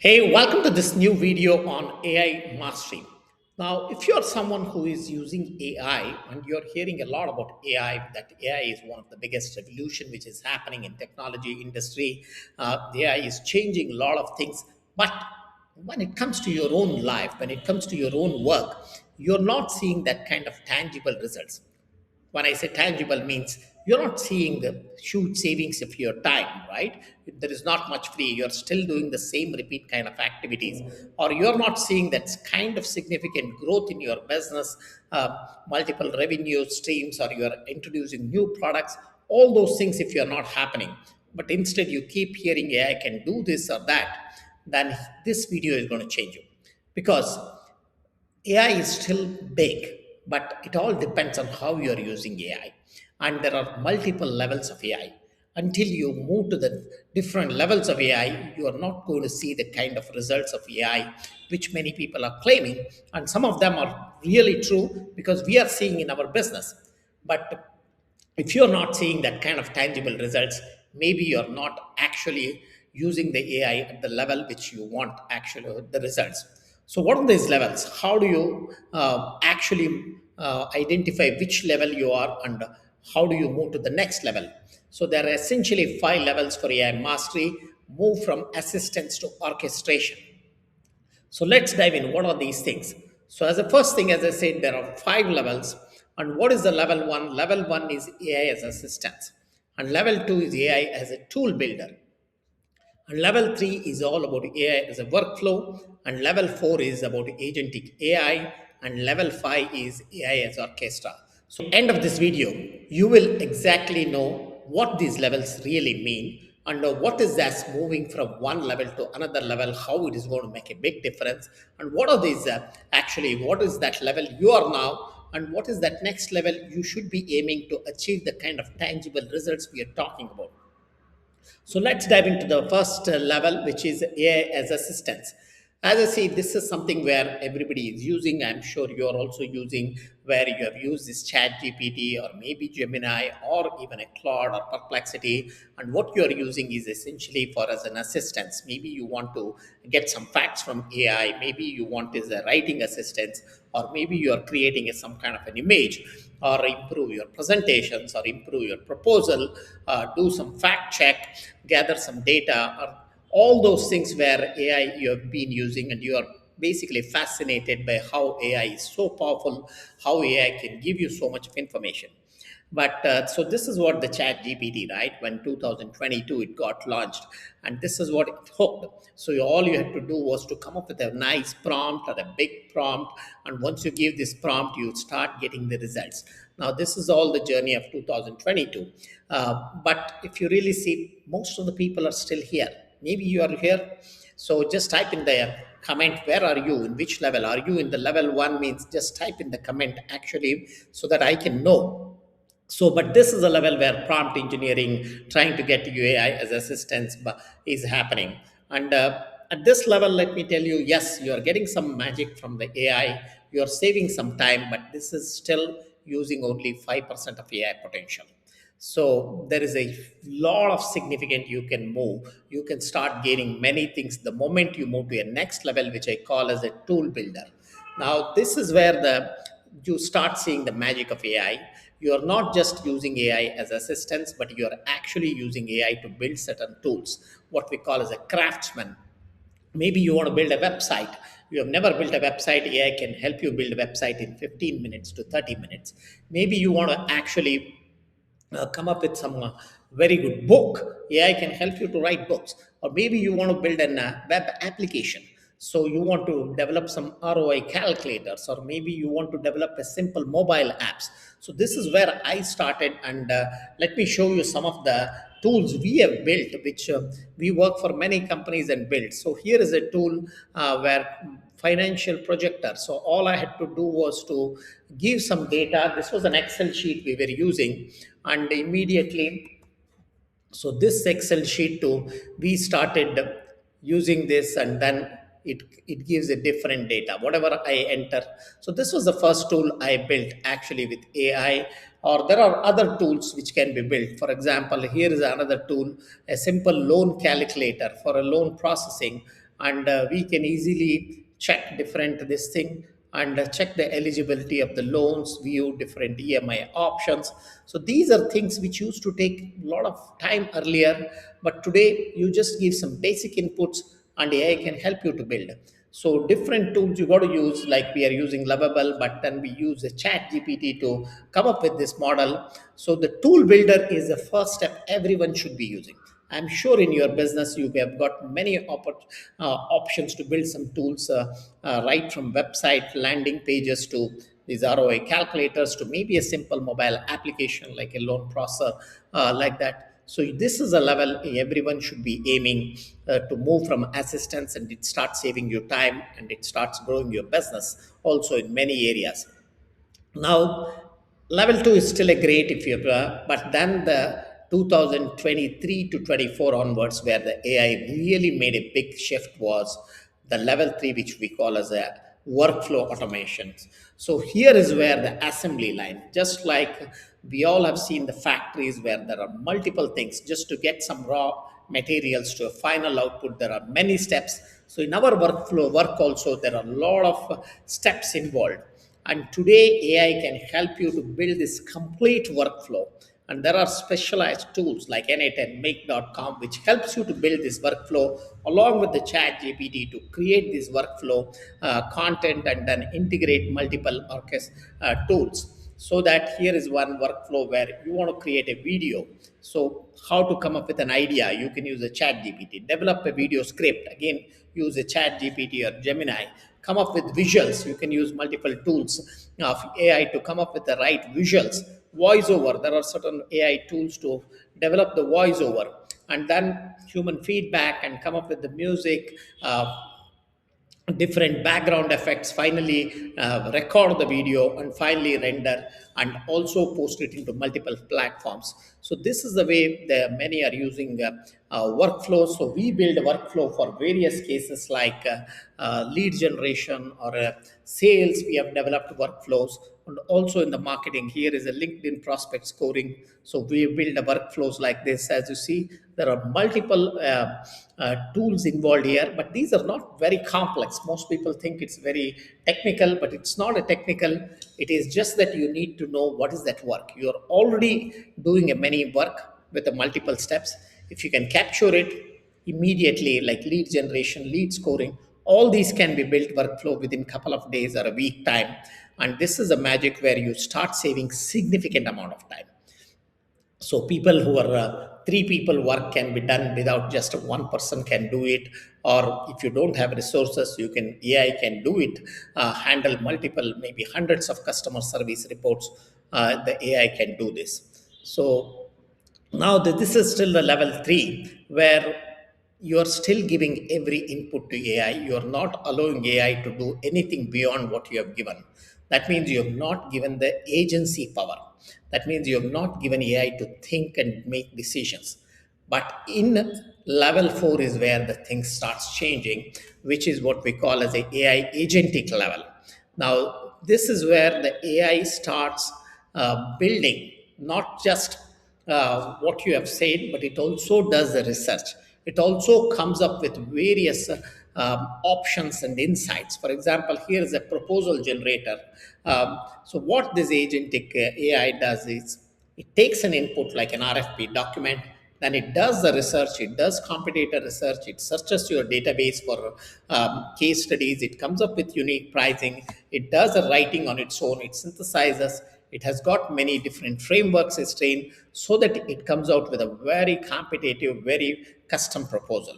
Hey, welcome to this new video on AI mastery. Now, if you're someone who is using AI and you're hearing a lot about AI, that AI is one of the biggest revolution which is happening in technology industry. AI is changing a lot of things, but when it comes to your own life, when it comes to your own work, you're not seeing that kind of tangible results. When I say tangible means you're not seeing the huge savings of your time, right? There is not much free. You're still doing the same repeat kind of activities, or you're not seeing that kind of significant growth in your business, multiple revenue streams, or you're introducing new products. All those things, if you're not happening, but instead you keep hearing AI can do this or that, then this video is going to change you because AI is still big, but it all depends on how you are using AI. And there are multiple levels of AI. Until you move to the different levels of AI, you are not going to see the kind of results of AI which many people are claiming. And some of them are really true because we are seeing in our business. But if you're not seeing that kind of tangible results, maybe you're not actually using the AI at the level which you want actually the results. So, what are these levels? How do you actually identify which level you are and how do you move to the next level? So, there are essentially five levels for AI mastery. Move from assistance to orchestration. So let's dive in. What are these things? So, as the first thing, as I said, there are five levels. And what is the level one? Level one is AI as assistance. And level two is AI as a tool builder. And level three is all about AI as a workflow. And level four is about agentic AI. And level five is AI as orchestra. So, end of this video, you will exactly know what these levels really mean and what is that moving from one level to another level, how it is going to make a big difference, and what are these actually, what is that level you are now, and what is that next level you should be aiming to achieve the kind of tangible results we are talking about. So let's dive into the first level, which is AI as assistance. As I say, this is something where everybody is using. I'm sure you're also using, where you have used this Chat GPT or maybe Gemini or even a Claude or Perplexity. And what you're using is essentially for as an assistance. Maybe you want to get some facts from AI. Maybe you want is a writing assistance, or maybe you are creating some kind of an image, or improve your presentations, or improve your proposal, do some fact check, gather some data, or all those things where AI you have been using and you are basically fascinated by how AI is so powerful, how AI can give you so much of information. But so this is what the Chat GPT, right? When 2022 it got launched, and this is what it hooked. So all you had to do was to come up with a nice prompt or a big prompt, and once you give this prompt, you start getting the results. Now this is all the journey of 2022. But if you really see, most of the people are still here. Maybe you are here. So just type in the comment, where are you? In which level? Are you in the level one? Means just type in the comment actually so that I can know. So, but this is a level where prompt engineering, trying to get AI as assistance, is happening. And at this level, let me tell you, yes, you are getting some magic from the AI. You are saving some time, but this is still using only 5% of AI potential. So there is a lot of significant you can move. You can start gaining many things the moment you move to a next level, which I call as a tool builder. Now, this is where the you start seeing the magic of AI. You are not just using AI as assistance, but you are actually using AI to build certain tools, what we call as a craftsman. Maybe you want to build a website. You have never built a website. AI can help you build a website in 15 minutes to 30 minutes. Maybe you want to actually come up with some very good book. AI can help you to write books. Or maybe you want to build a web application. So you want to develop some ROI calculators, or maybe you want to develop a simple mobile apps. So this is where I started, and let me show you some of the tools we have built, which we work for many companies and build. So here is a tool where financial projector. So all I had to do was to give some data. This was an Excel sheet we were using, and immediately, so this Excel sheet too, we started using this, and then it gives a different data whatever I enter. So this was the first tool I built actually with AI. Or there are other tools which can be built. For example, here is another tool, a simple loan calculator for a loan processing. and we can easily check different this thing, and check the eligibility of the loans, view different EMI options. So these are things which used to take a lot of time earlier, but today you just give some basic inputs and AI can help you to build. So different tools you got to use, like we are using Lovable, but then we use a Chat GPT to come up with this model. So the tool builder is the first step everyone should be using. I'm sure in your business you have got many options to build some tools, right from website landing pages to these ROI calculators to maybe a simple mobile application like a loan processor, like that. So this is a level everyone should be aiming to move from assistance, and it starts saving you time and it starts growing your business also in many areas. Now, level two is still a great if you, but then the 2023 to 24 onwards, where the AI really made a big shift, was the level three, which we call as a workflow automations. So here is where the assembly line, just like we all have seen the factories where there are multiple things just to get some raw materials to a final output. There are many steps. So in our workflow work also, there are a lot of steps involved, and today, AI can help you to build this complete workflow. And there are specialized tools like N8 and Make.com, which helps you to build this workflow along with the Chat GPT to create this workflow content and then integrate multiple tools. So that here is one workflow where you want to create a video. So how to come up with an idea? You can use a Chat GPT. Develop a video script. Again, use a Chat GPT or Gemini. Come up with visuals. You can use multiple tools of AI to come up with the right visuals. Voiceover. There are certain AI tools to develop the voiceover, and then human feedback and come up with the music. Different background effects, finally record the video, and finally render and also post it into multiple platforms. So this is the way the many are using workflows. So we build a workflow for various cases like lead generation or sales. We have developed workflows, and also in the marketing, here is a LinkedIn prospect scoring. So we build a workflows like this. As you see, there are multiple tools involved here, but these are not very complex. Most people think it's very technical, but it's not a technical. It is just that you need to know what is that work. You're already doing a many work with the multiple steps. If you can capture it immediately, like lead generation, lead scoring, all these can be built workflow within couple of days or a week time. And this is a magic where you start saving significant amount of time. So people who are three people work can be done without just one person can do it. Or if you don't have resources, you can AI can do it, handle multiple, maybe hundreds of customer service reports. The AI can do this. So now this is still the level three, where you are still giving every input to AI. You are not allowing AI to do anything beyond what you have given. That means you have not given the agency power. That means you have not given AI to think and make decisions. But in level four is where the thing starts changing, which is what we call as a AI agentic level. Now, this is where the AI starts building not just what you have said, but it also does the research. It also comes up with various options and insights. For example, here is a proposal generator. So, what this agentic AI does is it takes an input like an RFP document, then it does the research, it does competitor research, it searches your database for case studies, it comes up with unique pricing, it does the writing on its own, it synthesizes, it has got many different frameworks it's trained, so that it comes out with a very competitive, very custom proposal.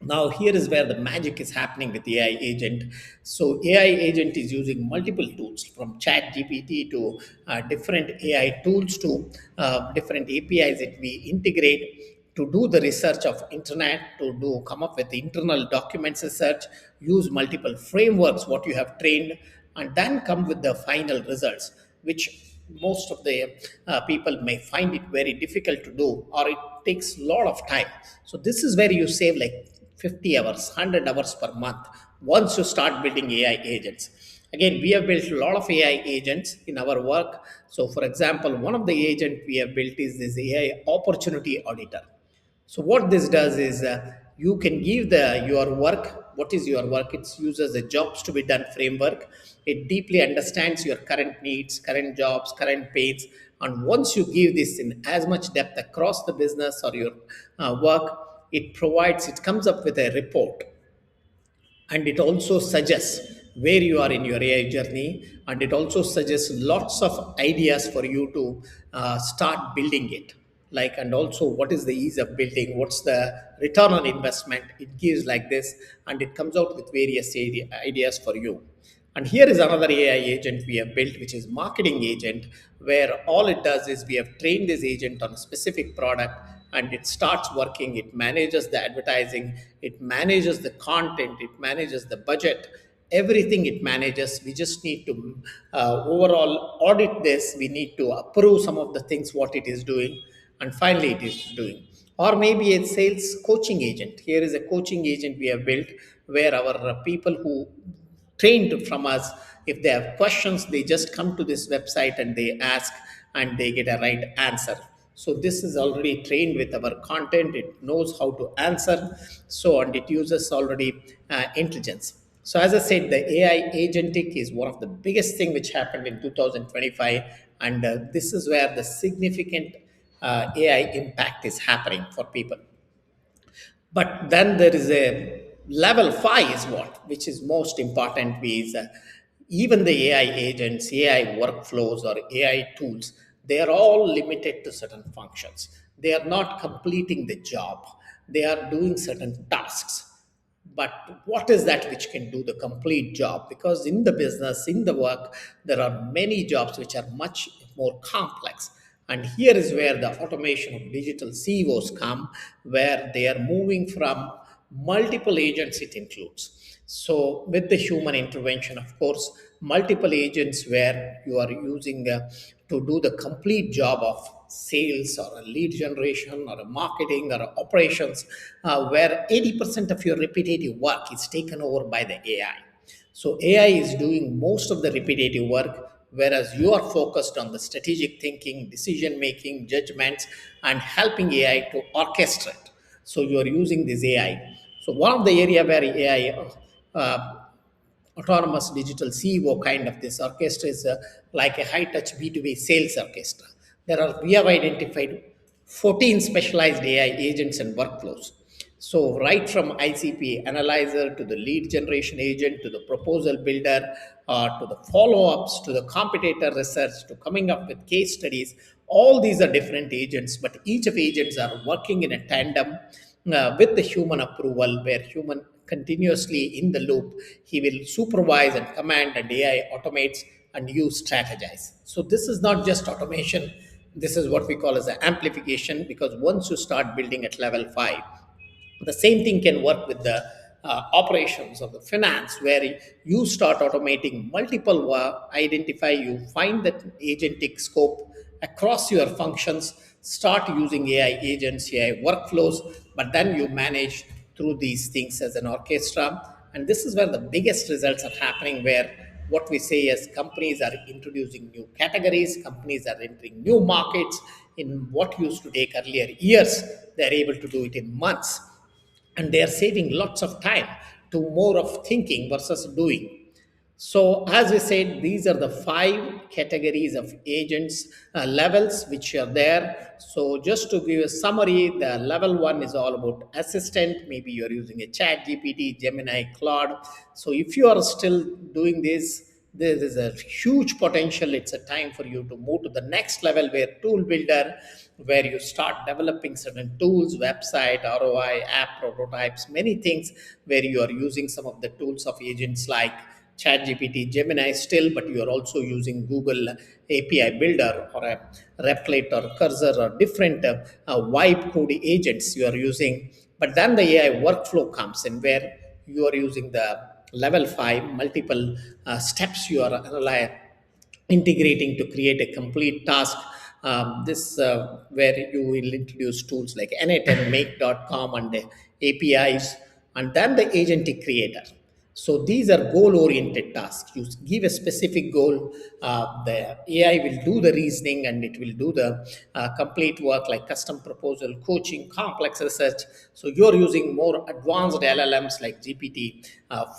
Now here is where the magic is happening with AI agent. So AI agent is using multiple tools from Chat GPT to different AI tools to different APIs that we integrate to do the research of internet, to do come up with internal documents research, use multiple frameworks what you have trained, and then come with the final results, which most of the people may find it very difficult to do, or it takes a lot of time. So this is where you save like 50 hours, 100 hours per month once you start building AI agents. Again, we have built a lot of AI agents in our work. So for example, one of the agent we have built is this AI opportunity auditor. So what this does is You can give the your work. What is your work? It uses a jobs to be done framework. It deeply understands your current needs, current jobs, current pains, and once you give this in as much depth across the business or your work, it comes up with a report, and it also suggests where you are in your AI journey, and it also suggests lots of ideas for you to start building it. Like, and also what is the ease of building, what's the return on investment, it gives like this, and it comes out with various ideas for you. And here is another AI agent we have built, which is marketing agent, where all it does is we have trained this agent on a specific product, and it starts working. It manages the advertising, it manages the content, it manages the budget, everything it manages. We just need to overall audit this. We need to approve some of the things what it is doing, and finally it is doing. Or maybe a sales coaching agent. Here is a coaching agent we have built, where our people who trained from us, if they have questions, they just come to this website and they ask, and they get a right answer. So this is already trained with our content, it knows how to answer. So, and it uses already intelligence. So as I said, the AI agentic is one of the biggest thing which happened in 2025, and this is where the significant AI impact is happening for people. But then there is a level 5 is what, which is most important, is even the AI agents, AI workflows, or AI tools, they are all limited to certain functions. They are not completing the job. They are doing certain tasks. But what is that which can do the complete job? Because in the business, in the work, there are many jobs which are much more complex. And here is where the automation of digital CEOs come, where they are moving from multiple agents, it includes. So, with the human intervention, of course, multiple agents where you are using to do the complete job of sales or a lead generation or a marketing or a operations, where 80% of your repetitive work is taken over by the AI. So AI is doing most of the repetitive work, whereas you are focused on the strategic thinking, decision making, judgments, and helping AI to orchestrate. So you are using this AI. So one of the area where AI autonomous digital CEO kind of this orchestra is like a high touch B2B sales orchestra. We have identified 14 specialized AI agents and workflows. So, right from ICP analyzer to the lead generation agent to the proposal builder to the follow ups to the competitor research to coming up with case studies, all these are different agents, but each of agents are working in a tandem with the human approval, where human continuously in the loop, he will supervise and command, and AI automates and you strategize. So this is not just automation, this is what we call as an amplification, because once you start building at level 5, the same thing can work with the operations of the finance, where you start automating multiple identify, you find that agentic scope across your functions, start using AI agents, AI workflows, but then you manage through these things as an orchestra. And this is where the biggest results are happening, where what we say is companies are introducing new categories, companies are entering new markets. In what used to take earlier years, they're able to do it in months, and they are saving lots of time to more of thinking versus doing. So, as we said, these are the 5 categories of agents levels which are there. So, just to give a summary, the level 1 is all about assistant. Maybe you're using a Chat GPT, Gemini, Claude. So, if you are still doing this, there is a huge potential. It's a time for you to move to the next level, where tool builder, where you start developing certain tools, website, ROI, app prototypes, many things, where you are using some of the tools of agents like ChatGPT, Gemini still, but you are also using Google API Builder or a Replit or Cursor or different vibe code agents you are using. But then the AI workflow comes in, where you are using the level 5, multiple steps you are integrating to create a complete task. This where you will introduce tools like N8 and Make.com and the APIs, and then the agentic creator. So these are goal-oriented tasks. You give a specific goal, the AI will do the reasoning and it will do the complete work like custom proposal, coaching, complex research. So you're using more advanced LLMs like GPT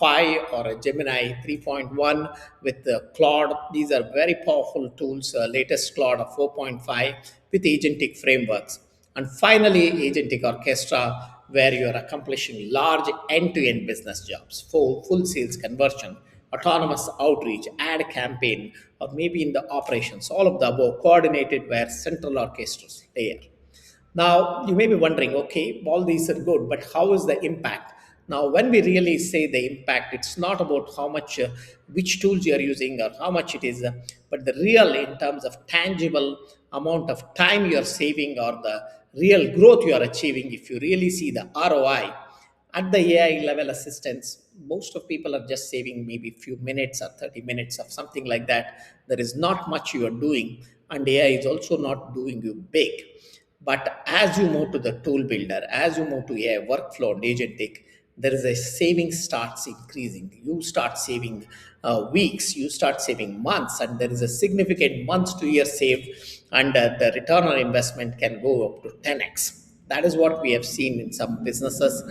5 or a Gemini 3.1 with the Claude. These are very powerful tools, latest Claude of 4.5 with agentic frameworks. And finally, Agentic Orchestra, where you are accomplishing large end-to-end business jobs, full sales conversion, autonomous outreach, ad campaign, or maybe in the operations, all of the above coordinated where central orchestras layer. Now, you may be wondering, okay, all these are good, but how is the impact? Now, when we really say the impact, it's not about how much, which tools you are using or how much it is, but the real in terms of tangible amount of time you are saving or the real growth you are achieving. If you really see the ROI at the AI level assistance, most of people are just saving maybe a few minutes or 30 minutes of something like that. There is not much you are doing, and AI is also not doing you big. But as you move to the tool builder, as you move to AI workflow and agentic, there is a saving starts increasing. You start saving weeks, you start saving months, and there is a significant months to year save, and the return on investment can go up to 10x. That is what we have seen in some businesses.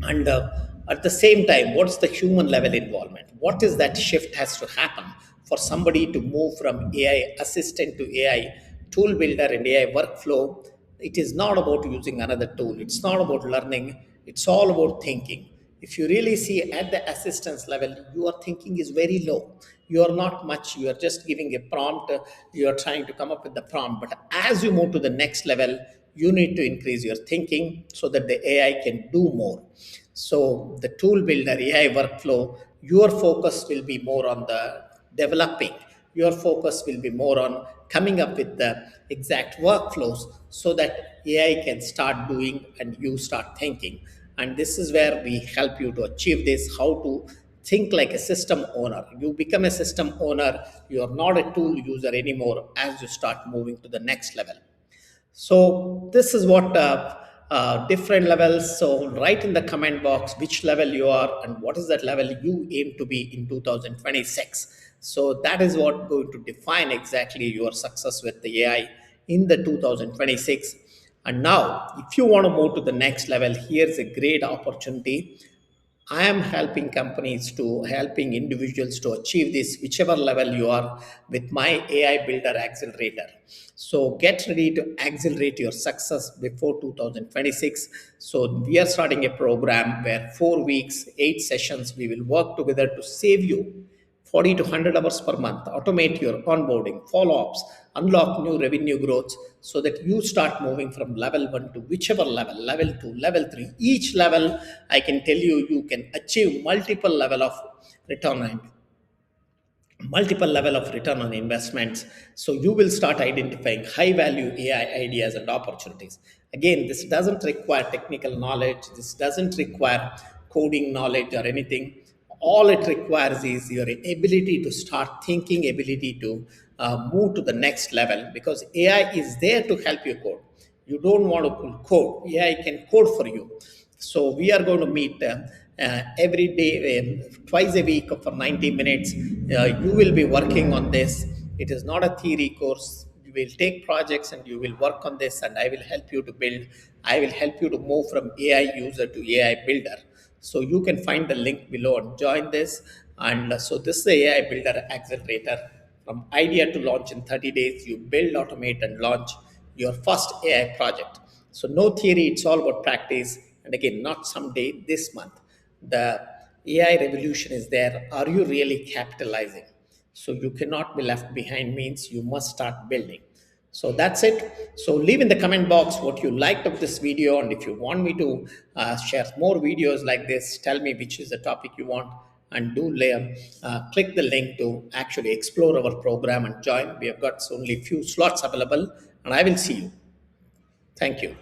And at the same time, what's the human level involvement? What is that shift has to happen for somebody to move from AI assistant to AI tool builder and AI workflow? It is not about using another tool, it's not about learning, it's all about thinking. If you really see at the assistance level, your thinking is very low. You are not much, you are just giving a prompt, you are trying to come up with the prompt. But as you move to the next level, you need to increase your thinking so that the AI can do more. So, the tool builder AI workflow, your focus will be more on the developing, your focus will be more on coming up with the exact workflows so that AI can start doing and you start thinking. And this is where we help you to achieve this, how to think like a system owner. You become a system owner, you are not a tool user anymore as you start moving to the next level. So this is what different levels. So write in the comment box which level you are and what is that level you aim to be in 2026. So that is what going to define exactly your success with the AI in the 2026. And now, if you want to move to the next level, here's a great opportunity. I am helping companies to helping individuals to achieve this, whichever level you are, with my AI Builder Accelerator. So get ready to accelerate your success before 2026. So we are starting a program where 4 weeks, 8 sessions, we will work together to save you 40 to 100 hours per month, automate your onboarding, follow ups, unlock new revenue growth so that you start moving from level 1 to whichever level, level 2, level 3. Each level, I can tell you, you can achieve return on multiple level of return on investments. So you will start identifying high value AI ideas and opportunities. Again, this doesn't require technical knowledge, this doesn't require coding knowledge or anything. All it requires is your ability to start thinking, ability to move to the next level, because AI is there to help you code. You don't want to code, AI can code for you. So we are going to meet every day, twice a week for 90 minutes. You will be working on this. It is not a theory course. You will take projects and you will work on this, and I will help you to build. I will help you to move from AI user to AI builder. So you can find the link below and join this. And so this is the AI Builder Accelerator. From idea to launch in 30 days, you build, automate, and launch your first AI project. So no theory, it's all about practice. And again, not someday, this month. The AI revolution is there. Are you really capitalizing? So you cannot be left behind means you must start building. So that's it. So leave in the comment box what you liked of this video, and if you want me to share more videos like this, tell me which is the topic you want, and do click the link to actually explore our program and join. We have got only few slots available, and I will see you. Thank you.